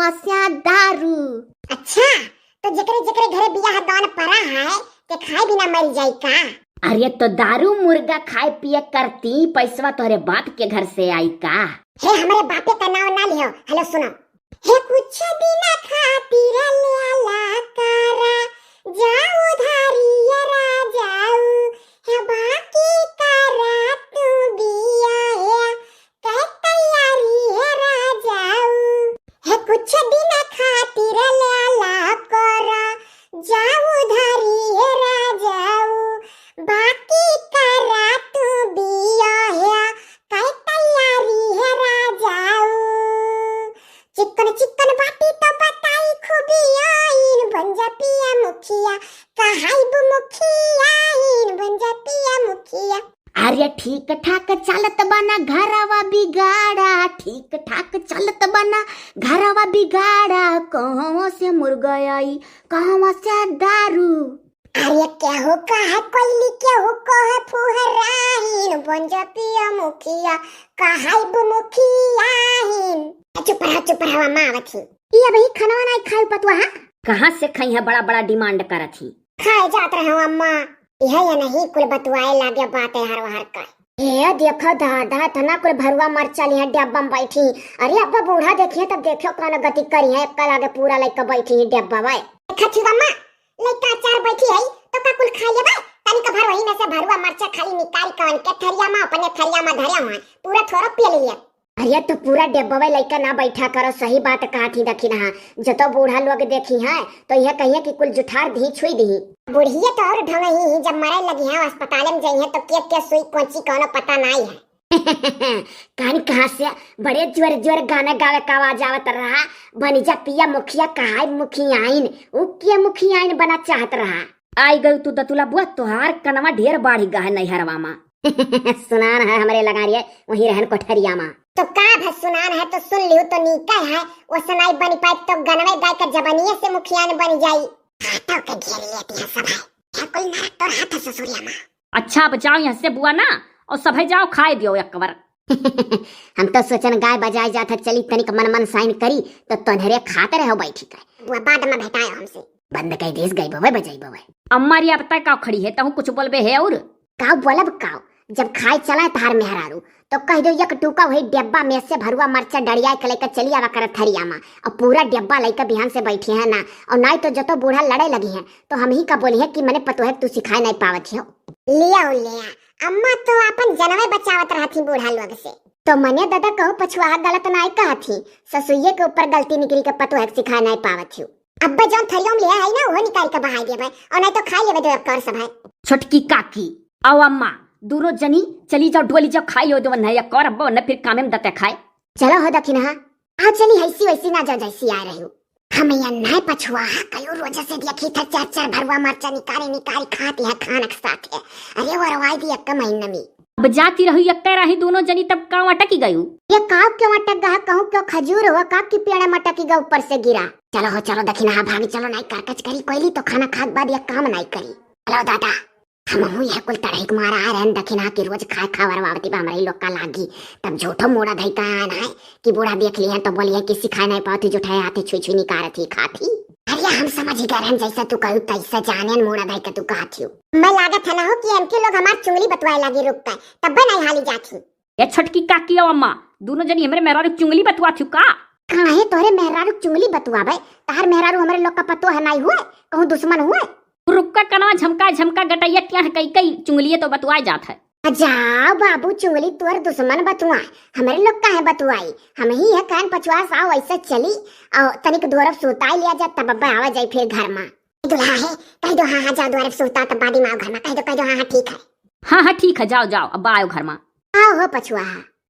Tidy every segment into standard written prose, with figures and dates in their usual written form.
कहवा से दारू। अच्छा तो जकरे जकरे घरे बियाह दान पड़ा है ते खाए बिना मर जाई का? अरे तो दारू मुर्गा खाए पिए करती, पैसवा तोहरे बाप के घर से आई का? हे हमारे बापे का नाम ना लियो। हेलो सुनो, हे कुछ दिन खातिर लाला कारा जाऊ धारिया राजाऊ, हे बाकी कारा तू बिया है कह तैयारी है राजाऊ। हे कुछ दिन खातिर लाला कारा जाऊ धारिया राजाऊ, बाकी कारा तू बिया है कह तैयारी है राजाऊ। चिकन चिकन बाटी तो बताई खूबिया इन बंजा पिया मुखिया कहाइब मुखिया इन बंजा पिया मुखिया। अरे ठीक ठाक चलत बना घरवा बिगाड़ा, ठीक ठाक चलत बना घरवा बिगाड़ा, कहवा से मुर्गा आई कहवा से दारू। अरे क्या हो कहा कोयली क्या हो कहा फुहराइन बंजा पिया मुखिया कहाइब मुखिया इन। चुप रहा मावत ही ये भाई खाना नहीं खाई पतवा। कहाँ से खाई है, बड़ा बड़ा डिमांड करत ही। खाए जात रहे अम्मा, यह या नहीं कुल बतवाए लागे बात है हर हर का। ये देखो दादा तना कुल भरुआ मरचा लिया डब्बा में बैठी। अरे अब्बा बूढ़ा देखिए तब देखो कौन गति करी है, कल आगे पूरा लइका बैठी है डब्बा भाई। खची अम्मा लइका चार बैठी है तो का कुल खा लेबा, तनी का भर वही में से भरुआ मरचा खाली निकाल कवन के थरिया में अपने थरिया में धरिया हुआ पूरा थोड़ा पी लिया। अरे तो पूरा डब्बा में लइका ना बैठा करो, सही बात कहा थी दखी ना। जतो बूढ़ा लोग देखी है तो यह कहिए कि कुल जुठार धी छुई दी। बुढ़िया तो और ढंग ही जब मरे लगी है अस्पताल में जाई है तो के सुई कौन सी कौनो पता नहीं है। कहानी कहाँ से बड़े जोर जोर गाना गावे का आवाज आवत रहा, बनिजा पिया मुखिया कहाई मुखियाइन उके मुखियाइन बना चाहत रहा। आई गई तू दतुला बुआ, तोहार कनवा ढेर बाढ़ी गा है नैहरवा मा। सुनान है हमारे लगा रही है वही रहन कोठरिया मा। तो का भस सुनान है तो सुन लियो तो नीका है, वो सुनाई बनी पाए तो गनवे गाय का जबनिए से मुखियान बन जाई। हाथों के घेर लेती है सब है, क्या कोई नरक तो हाथ ससुरिया मा। अच्छा बचाओ यहाँ से बुआ ना, और सब जाओ खाए दियो एक बार। हम तो सोचन गाय बजाए जाता चली तनिक मन मन साइन करी तो तोहरे खाते रहो बैठी कर। वो बाद में भेटायो हमसे बंद कई देश गई बवे बजाई बवे। अम्मा रिया पता का खड़ी है, तहु कुछ बोलबे है और काऊ बोलब काऊ। जब खाए चला तार मेहरारू तो कह दो एक टूका वही डब्बा में से भरुआ मरचा डरिया के लेकर चली आवा कर थरिया में, और पूरा डब्बा लेकर बिहान से बैठी है ना। और नहीं तो जतो बूढ़ा लड़े लगी है तो हम ही का बोली है कि मैंने पतो है तू सिखाए नहीं पावत हो। लिया अम्मा तो अपन जनवे बचावत रहा थी बूढ़ा लोग से, तो मने दादा कहो पछुआ गलत नहीं कहा थी, ससुइये के ऊपर गलती निकली के पतो है सिखाए नहीं पावत हो। अब्बा जौन थरिया में ले आई ना वो निकाल के बहा दिया भाई, और नहीं तो खा लेबे दो कर सब है। छोटकी काकी आओ अम्मा दोनों जनी चली जाओ डोली जाओ खाई लो दो नया कर अब्बा न फिर कामे में दते खाए। चलो हो दखी ना आ चली हैसी वैसी ना जा जैसी आ रही हूँ। हम यहाँ नहीं पछुआ कयो रोज से देखी था चार चार भरुआ मरचा निकाली खाती है खाना के साथ है। अरे वो रवाई भी एक महीना में अब जाती रही यक्का रही दोनों जनी तब काव अटकी गई। ये काव क्यों अटक गया, कहूँ क्यों खजूर हुआ काव की पेड़ में अटकी गया ऊपर से गिरा। चलो हो चलो दखी ना भाभी चलो नहीं करकच करी कोयली तो खाना खाद बाद ये काम नहीं करी। चलो दादा हम यह कुल तरह के मारा आ रहे दखिना की रोज खाए खावरवावती बा हमारी लोग का लागी। तब झूठो मोड़ा धई का आना है कि बूढ़ा देख लिया तो बोलिए कि सिखाए नहीं पाती जुठाए हाथे छुई छुई निकाल थी खाती। अरे हम समझ ही गए जैसा तू कहू तैसा जाने मोड़ा धई का तू कहती हो। मैं लागत है ना हो कि इनके लोग हमार चुंगली बतवाए लगी रुक कर तब नहीं हाली जाती। ये छटकी काकी और अम्मा दोनों जनी हमरे मेहरारू चुंगली बतवा थी का? काहे तोरे मेहरारू चुंगली बतवावे, तार मेहरारू हमरे लोग का पतो है नहीं हुए कहूँ दुश्मन हुए। रुक्का कनवा झमका झमका गटैया क्या कई कई चुंगलिए तो बतवाए जात है। जाओ बाबू चुंगली तोर दुश्मन बतुआए हमारे लोग का है बतुआई, हम ही है कान पचवास आओ ऐसा चली और तनिक दोरफ सोता लिया जा तब अब्बा आवा जाए फिर घर में। दुल्हा है कह दो हाँ जाओ दोरफ सोता तब बादी माँ घर में कह दो हाँ ठीक है। हाँ ठीक है जाओ जाओ अब्बा आओ घर में। आओ हो पछुआ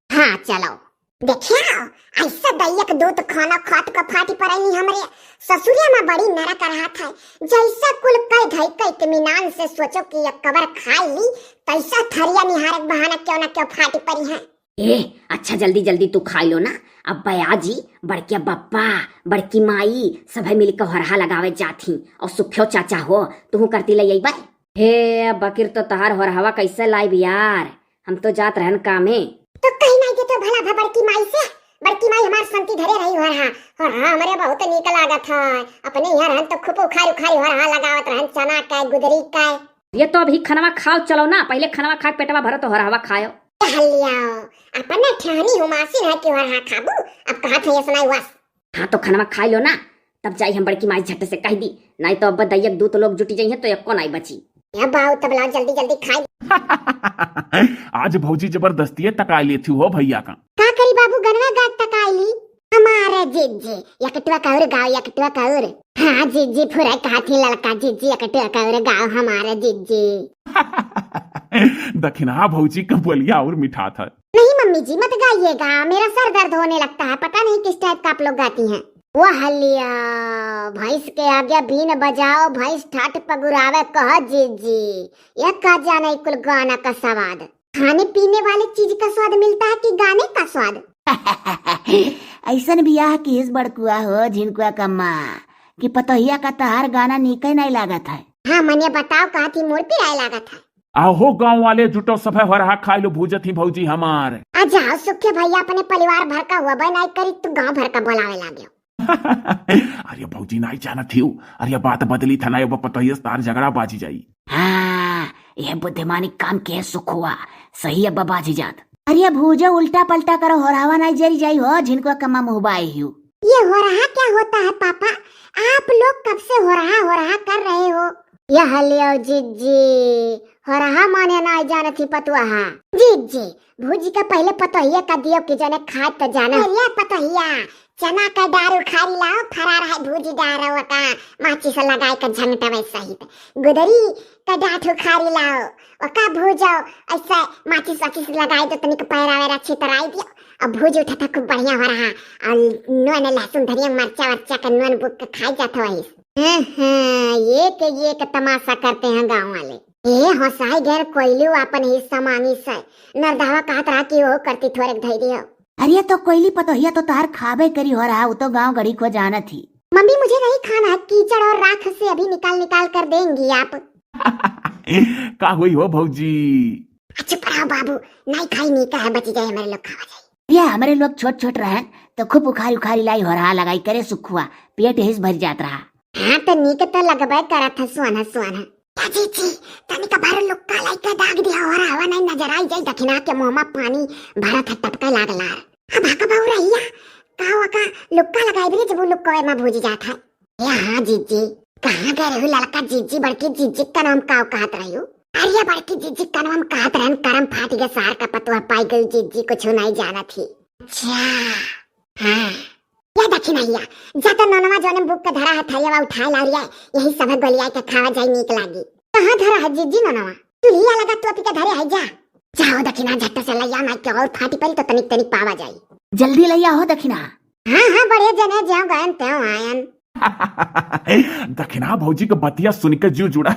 हाँ चलो देखियो ऐसा दैयक दूध खाना खात का फाटी पड़नी हमरे ससुरिया में बड़ी नरक रहा था। जैसा कुल कई धई के इत्मीनान से सोचो कि एक कबर खाई ली तैसा थरिया निहारक बहाना क्यों ना क्यों फाटी पड़ी है। ए अच्छा जल्दी जल्दी तू खा लो ना, अब बयाजी बड़के बप्पा बड़की माई सब मिलकर हरहा लगावे जाती और सुखियो चाचा हो तू करती ले बा। हे बकीर तो तहार हरहवा कैसे लाई यार, हम तो जात रहन कामे। तो कहीं नहीं तो भला बड़की माई से बड़की माई हमार संती धरे रही हो रहा और हाँ हमरे बहुत नीक लागत है। अपने यहाँ रहन तो खूब उखारी उखारी हो रहा लगावत रहन चना का गुदरी का। ये तो अभी खनवा खाओ चलो ना, पहले खनवा खा पेटवा भरो तो हरहवा खाओ। हलियाओ अपने ठहनी हुमासी है कि हो रहा खाबू अब कहा थे ये सुनाई वास। हाँ तो खनवा खा लो ना, तब जाई हम बड़की माई झट से कह दी, नहीं तो अब दैयक दू तो लोग जुटी जाइए तो एको नहीं बची। या बाऊ तब लाओ जल्दी जल्दी खाई। आज भौजी जबरदस्ती तका ली थी हो भैया का करी बाबू गनवा गाट तकाईली हमारे जीजी यकटवा कौर गाँव यकटवा कौर। हाँ जीजी फुरा कहा थी लड़का जीजी यकटवा कौर गाँव हमारे जीजी। दखिना भौजी का बोलिया और मिठा था। नहीं मम्मी जी मत गाइएगा, मेरा सर दर्द होने लगता है, पता नहीं किस टाइप का आप लोग गाती हैं। वो हलिया भैंस के आगे बीन बजाओ भैंस ठाट पगुरावे कह जीजी, यह का जाने कुल गाना का स्वाद। खाने पीने वाले चीज का स्वाद मिलता है कि गाने का स्वाद। ऐसन बियाह किस बड़कुआ हो झिनकुआ कम्मा कि पतोहिया का तहार गाना निके नहीं लागत है। हाँ मने बताओ कहा थी मोर पे आए लागत है। आहो गांव वाले जुटो सफे हो रहा खाई लो भूजत ही भौजी हमार। आ जाओ सुखे भैया अपने परिवार भर का हुआ नहीं करी तो गांव भर का बोलावे लागे। अरे भौजी नहीं जाना थी, अरे बात बदली था ना पतोहिया तार झगड़ा बाजी जाई। हाँ यह बुद्धिमानी काम के सुख हुआ सही अब बाजी जात। अरे भूजो उल्टा पलटा करो होरावा नहीं जरी जाई हो झिनकुआ कम्मा मुहबाई हूँ। ये हो रहा क्या होता है पापा, आप लोग कब से हो रहा कर रहे हो। यह लियो जीजी हो रहा माने ना जाने थी पतुआ जीजी भूजी का पहले पतोहिया का दियो कि जने खाए तो जाना। ये पतोहिया चना का डार उखारी लाओ फरार है भूजी डार का माची से लगाए का झंटा वैसा ही गुदरी का डाठ उखारी लाओ ओका भूजो ऐसा माची से लगाए दो तनिक पैरा वैरा छितराई दियो। अब भूज उठा था खूब बढ़िया हो रहा और नून लहसुन धनिया मरचा वर्चा का नून बुक के खाई जाता वही। ये के तमाशा करते हैं गाँव वाले। ए हंसाई गैर कोयलू अपन हिस्सा मांगी से नरदावा कहत रहा कि वो करती थोड़े धैर्य हो। अरे तो कोयली पतोहिया तो तार खाबे करी हो रहा, वो तो गांव गड़ी को जाना थी। मम्मी मुझे नहीं खाना है, कीचड़ और राख से अभी निकाल कर देंगी आप। का हुई हो भौजी? चुप रहो बाबू, नहीं खाई नहीं का है बची जाए हमारे लोग खावा जाए। ये हमारे लोग छोट छोट रहे तो खूब उखारी उखारी लाई हो रहा लगाई करे सुखुआ पेट हिस भर जात रहा। हाँ तो नीक तो लगबे करा था सुहाना सुहाना। जी तनिक भर लुक्का लाई के दाग दिया हो रहा हवा नहीं नजर आई जाए दखिना के मुंह में पानी भरा था टपका लागला। अब हाका बाऊ रहिया का लुक्का लगाई भी जब लुक्का में भूज जाता है। यहाँ जीजी कहाँ गए रहो लड़का जीजी बड़की जीजी का नाम का कहत रही हो। अरे बड़की जीजी का नाम कहत रहन करम फाट गया सार का पतवा पाई गई जीजी कुछ नहीं जाना थी। अच्छा हाँ या दखिना हिया जाता ननवा जोने बुक के धरा है थैया उठा ला रिया यही सब गलिया के खावा जाई नीक लागी। कहाँ धरा है जीजी ननवा तुलिया लगा टोपी के धरे है जा जाओ दखिना झट से लैया ना के और फाटी पड़ी तो तनिक तनिक पावा जाई। जल्दी लैया हो दखिना। हाँ बड़े जने ज्यों गयन त्यों आयन। दखिना भौजी का बतिया सुन के जीव जुड़ा